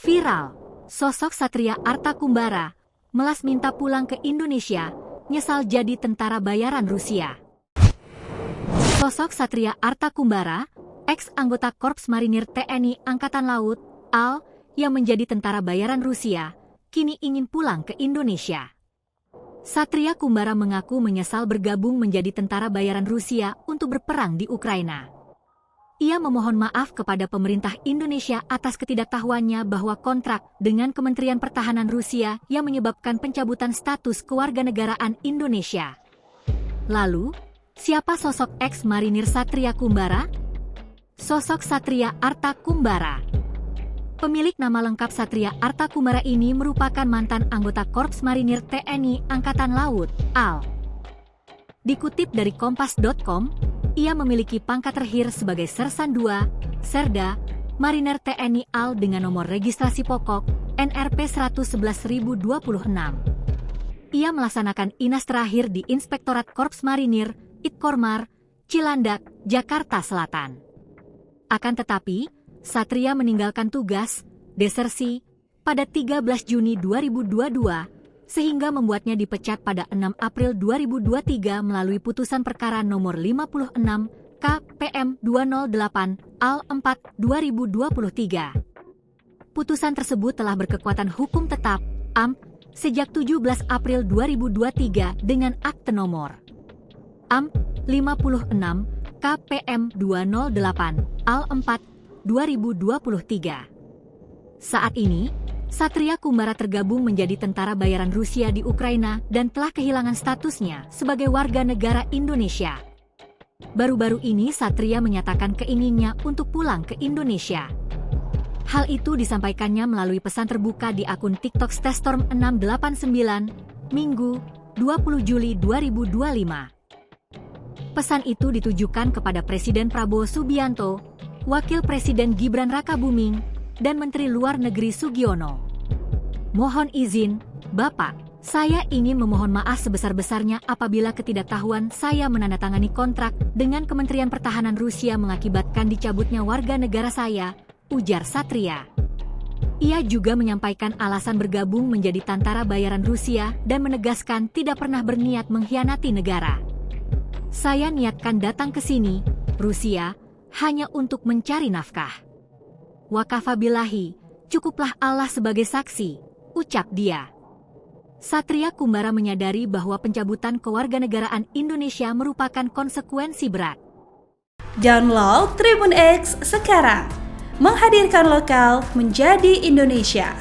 Viral, sosok Satria Arta-Kumbara melas minta pulang ke Indonesia, nyesal jadi tentara bayaran Rusia. Sosok Satria Arta-Kumbara, ex-anggota Korps Marinir TNI Angkatan Laut, AL, yang menjadi tentara bayaran Rusia, kini ingin pulang ke Indonesia. Satria Kumbara mengaku menyesal bergabung menjadi tentara bayaran Rusia untuk berperang di Ukraina. Ia memohon maaf kepada pemerintah Indonesia atas ketidaktahuannya bahwa kontrak dengan Kementerian Pertahanan Rusia yang menyebabkan pencabutan status kewarganegaraan Indonesia. Lalu, siapa sosok ex-marinir Satria Kumbara? Sosok Satria Arta-Kumbara. Pemilik nama lengkap Satria Arta-Kumbara ini merupakan mantan anggota Korps Marinir TNI Angkatan Laut, AL. Dikutip dari Kompas.com, ia memiliki pangkat terakhir sebagai Sersan II, Serda, Marinir TNI AL dengan nomor registrasi pokok NRP 111026. Ia melaksanakan INAS terakhir di Inspektorat Korps Marinir, Itkormar, Cilandak, Jakarta Selatan. Akan tetapi, Satria meninggalkan tugas, desersi, pada 13 Juni 2022, sehingga membuatnya dipecat pada 6 April 2023 melalui putusan perkara nomor 56 KPM 208 AL 4 2023. Putusan tersebut telah berkekuatan hukum tetap, AMP, sejak 17 April 2023 dengan akte nomor AMP 56 KPM 208 AL 4 2023. Saat ini, Satria Kumbara tergabung menjadi tentara bayaran Rusia di Ukraina dan telah kehilangan statusnya sebagai warga negara Indonesia. Baru-baru ini Satria menyatakan keinginannya untuk pulang ke Indonesia. Hal itu disampaikannya melalui pesan terbuka di akun TikTok Stestorm 689, Minggu, 20 Juli 2025. Pesan itu ditujukan kepada Presiden Prabowo Subianto, Wakil Presiden Gibran Rakabuming, dan Menteri Luar Negeri Sugiono. Mohon izin, Bapak, saya ingin memohon maaf sebesar-besarnya apabila ketidaktahuan saya menandatangani kontrak dengan Kementerian Pertahanan Rusia mengakibatkan dicabutnya warga negara saya, ujar Satria. Ia juga menyampaikan alasan bergabung menjadi tentara bayaran Rusia dan menegaskan tidak pernah berniat mengkhianati negara. Saya niatkan datang ke sini, Rusia, hanya untuk mencari nafkah. Wakafabillahi, cukuplah Allah sebagai saksi, ucap dia. Satria Kumbara menyadari bahwa pencabutan kewarganegaraan Indonesia merupakan konsekuensi berat. Download Tribun X sekarang, menghadirkan lokal menjadi Indonesia.